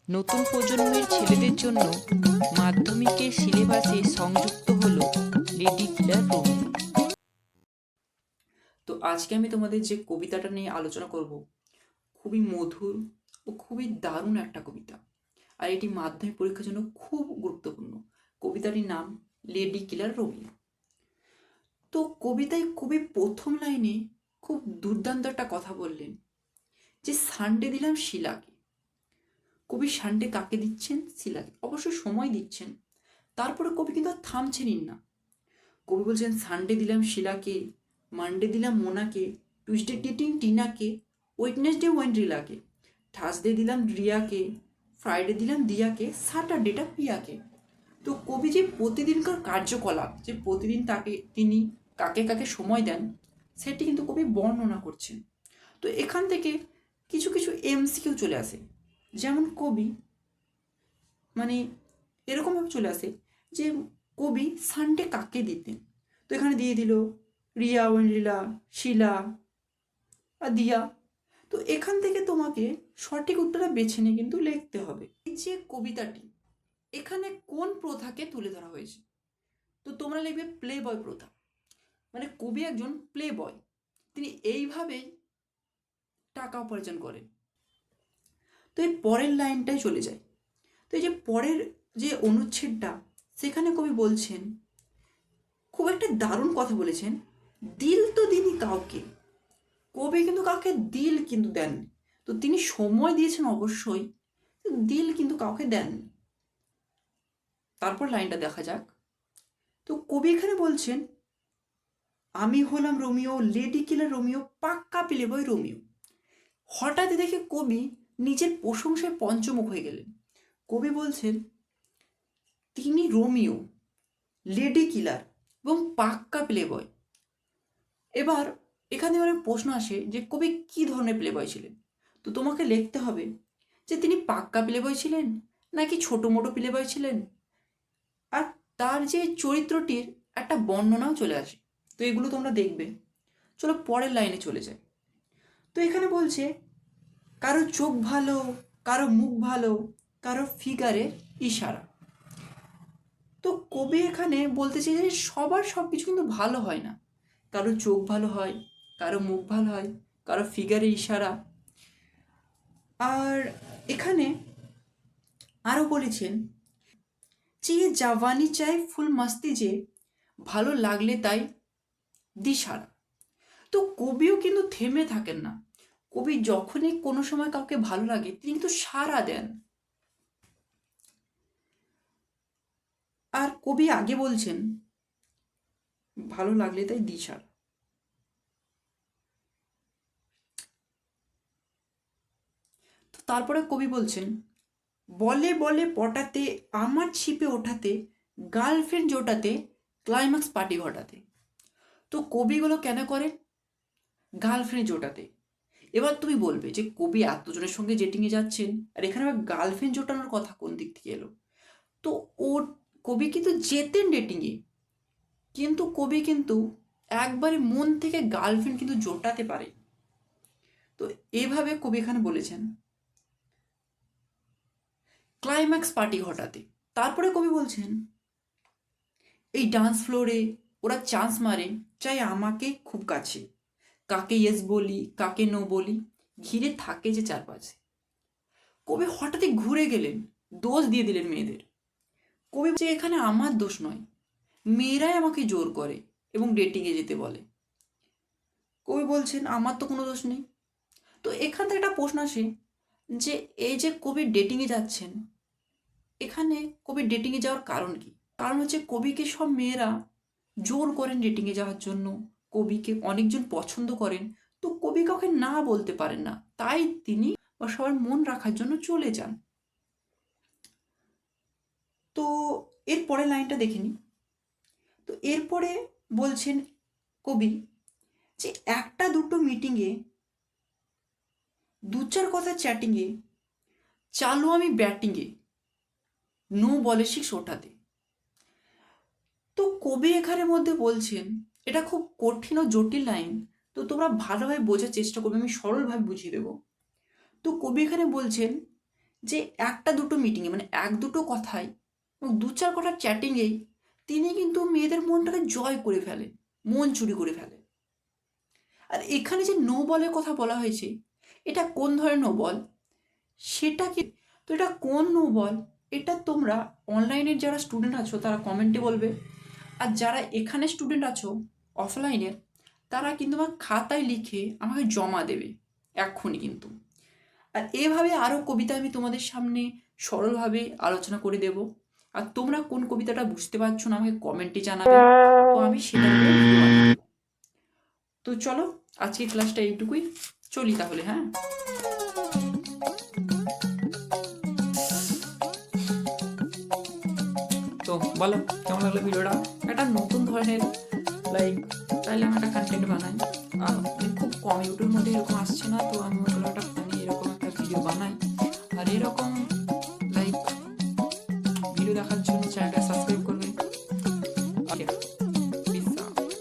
নতুন প্রজন্মের ছেলেদের জন্য মাধ্যমিকের সিলেবাসে সংযুক্ত হলো লেডি কিলার রোমিও। তো আজকে আমি তোমাদের যে কবিতাটা নিয়ে আলোচনা করব, খুবই মধুর ও খুবই দারুণ একটা কবিতা, আর এটি মাধ্যমিক পরীক্ষার জন্য খুব গুরুত্বপূর্ণ। কবিতাটির নাম লেডি কিলার রোমিও। তো কবিতায় কবি প্রথম লাইনে খুব দুর্দান্ত একটা কথা বললেন যে সানডে দিলাম শিলাকে। কবি সানডে কাকে দিচ্ছেন? শিলাকে। অবশ্য সময় দিচ্ছেন, তারপরে কবি কিন্তু আর থামছেনই না। কবি বলছেন সানডে দিলাম শিলাকে, মানডে দিলাম মোনাকে, টুইসডে ডেটিং টিনাকে, ওয়েডনেসডে ওয়েন্ড্রিলাকে, থার্সডে দিলাম রিয়াকে, ফ্রাইডে দিলাম দিয়াকে, স্যাটারডেটা পিয়াকে। তো কবি যে প্রতিদিনকার কার্যকলাপ, যে প্রতিদিন তিনি কাকে কাকে সময় দেন, সেটি কিন্তু কবি বর্ণনা করছেন। তো এখান থেকে কিছু কিছু এমসিকিউ চলে আসে। যেমন কবি মানে এরকমভাবে চলে আসে যে কবি সানডে কাকে দিতেন। তো এখানে দিয়ে দিল রিয়া, ওয়েন্ড্রিলা, শিলা আর দিয়া। তো এখান থেকে তোমাকে সঠিক উত্তরটা বেছে নিয়ে কিন্তু লিখতে হবে। এই যে কবিতাটি, এখানে কোন প্রথাকে তুলে ধরা হয়েছে? তো তোমরা লিখবে প্লে বয় প্রথা। মানে কবি একজন প্লে বয়, তিনি এইভাবেই টাকা উপার্জন করেন। তো এই পরের লাইনটাই চলে যায়। তো এই যে পরের যে অনুচ্ছেদটা, সেখানে কবি বলছেন, খুব একটা দারুণ কথা বলেছেন, দিল তো দিনই কাউকে। কবি কিন্তু কাউকে দিল কিন্তু দেননি। তো তিনি সময় দিয়েছেন অবশ্যই, দিল কিন্তু কাউকে দেননি। তারপর লাইনটা দেখা যাক। তো কবি এখানে বলছেন, আমি হলাম রোমিও, লেডি কিলার রোমিও, পাক্কা প্লে বয় রোমিও। হঠাৎ দেখে কবি নিজের প্রশংসায় পঞ্চমুখ হয়ে গেলেন। কবি বলছেন তিনি রোমিও, লেডি কিলার এবং পাক্কা প্লে বয়। এবার এখানে অনেক প্রশ্ন আসে যে কবি কি ধরনের প্লে বয় ছিলেন। তো তোমাকে লিখতে হবে যে তিনি পাক্কা প্লে বয় ছিলেন নাকি ছোটো মোটো প্লে বয় ছিলেন, আর তার যে চরিত্রটির একটা বর্ণনাও চলে আসে। তো এগুলো তোমরা দেখবে। চলো পরের লাইনে চলে যায়। তো এখানে বলছে কারো চোখ ভালো, কারো মুখ ভালো, কারো ফিগারের ইশারা। তো কবি এখানে বলতে চাই যে সবার সব কিছু কিন্তু ভালো হয় না। কারো চোখ ভালো হয়, কারো মুখ ভালো হয়, কারো ফিগারে ইশারা। আর এখানে আরও বলেছেন যে জাওয়ানি চাই ফুল মাস্তি, যে ভালো লাগলে তাই দিশারা। তো কবিও কিন্তু থেমে থাকেন না। কবি যখনই কোনো সময় কাউকে ভালো লাগে তিনি কিন্তু সাড়া দেন। আর কবি আগে বলছেন ভালো লাগলে তাই দিশারা। তো তারপরে কবি বলছেন বলে বলে পটাতে, আমার ছিপে ওঠাতে, গার্লফ্রেন্ড জোটাতে, ক্লাইম্যাক্স পার্টি ঘটাতে। তো কবিগুলো কেন করেন? গার্লফ্রেন্ড জোটাতে। এবার তুমি বলবে যে কবি এতজনের সঙ্গে ডেটিংয়ে যাচ্ছেন, আর এখানে আবার গার্লফ্রেন্ড জোটানোর কথা কোন দিক থেকে এলো? তো ও কবি কিন্তু যেতেন ডেটিংয়ে, কিন্তু কবি কিন্তু একবারে মন থেকে গার্লফ্রেন্ড কিন্তু জোটাতে পারে। তো এভাবে কবি এখানে বলেছেন ক্লাইম্যাক্স পার্টি ঘটাতে। তারপরে কবি বলছেন এই ডান্স ফ্লোরে ওরা চান্স মারে, চাই আমাকে খুব কাছে, কাকে ইয়েস বলি কাকে নো বলি, ঘিরে থাকে যে চারপাশে। কবি হঠাৎই ঘুরে গেলেন, দোষ দিয়ে দিলেন মেয়েদের। কবি যে এখানে আমার দোষ নয়, মেয়েরাই আমাকে জোর করে এবং ডেটিংয়ে যেতে বলে। কবি বলছেন আমার তো কোনো দোষ নেই। তো এখান থেকে একটা প্রশ্ন আসে যে এই যে কবি ডেটিংয়ে যাচ্ছেন, এখানে কবি ডেটিংয়ে যাওয়ার কারণ কি? কারণ হচ্ছে কবিকে সব মেয়েরা জোর করেন ডেটিংয়ে যাওয়ার জন্য, কবিকে অনেকজন পছন্দ করেন। তো কবি কাউকে না বলতে পারেন না, তাই তিনি বা সবার মন রাখার জন্য চলে যান। তো এর পরের লাইনটা দেখে নিই। তো এরপরে বলছেন কবি যে একটা দুটো মিটিংয়ে, দু চার কথা চ্যাটিংয়ে, চালু আমি ব্যাটিংয়ে, নো বলে সিক্স ওঠাতে। তো কবি এখানের মধ্যে বলছেন, এটা খুব কঠিন ও জটিল লাইন, তো তোমরা ভালোভাবে বোঝার চেষ্টা করবে, আমি সরলভাবে বুঝিয়ে দেবো। তো কবি এখানে বলছেন যে একটা দুটো মিটিংয়ে মানে এক দুটো কথায় এবং দু চার কথা চ্যাটিংয়েই তিনি কিন্তু মেয়েদের মনটাকে জয় করে ফেলে, মন চুরি করে ফেলে। আর এখানে যে নো বলের কথা বলা হয়েছে, এটা কোন ধরনের নো বল সেটা কি, তো এটা কোন নো বল এটা তোমরা অনলাইনের যারা স্টুডেন্ট আছো তারা কমেন্টে বলবে, আর যারা এখানে স্টুডেন্ট আছো অফলাইনের তারা কিন্তু আমার খাতায় লিখে আমাকে জমা দেবে এক্ষুনি কিন্তু। আর এভাবে আরও কবিতা আমি তোমাদের সামনে সরলভাবে আলোচনা করে দেব। আর তোমরা কোন কবিতাটা বুঝতে পারছো না আমাকে কমেন্টে জানাবে, তো আমি সেটা নিয়ে ভিডিও বানিয়ে দেবো। তো চলো আজকে ক্লাসটা এইটুকুই, চলি তাহলে। হ্যাঁ, তো বলো কেমন লাগলো ভিডিওটা। একটা নতুন ধরনের লাইক চাইলে আমি একটা কন্টেন্ট বানাই, আর খুব কম ইউটিউবের মধ্যে এরকম আসছে না, তো আমি বললাম একটা ফানি এরকম একটা ভিডিও বানাই। আর এরকম লাইক ভিডিও দেখার জন্য চ্যানেলটা সাবস্ক্রাইব করবেন।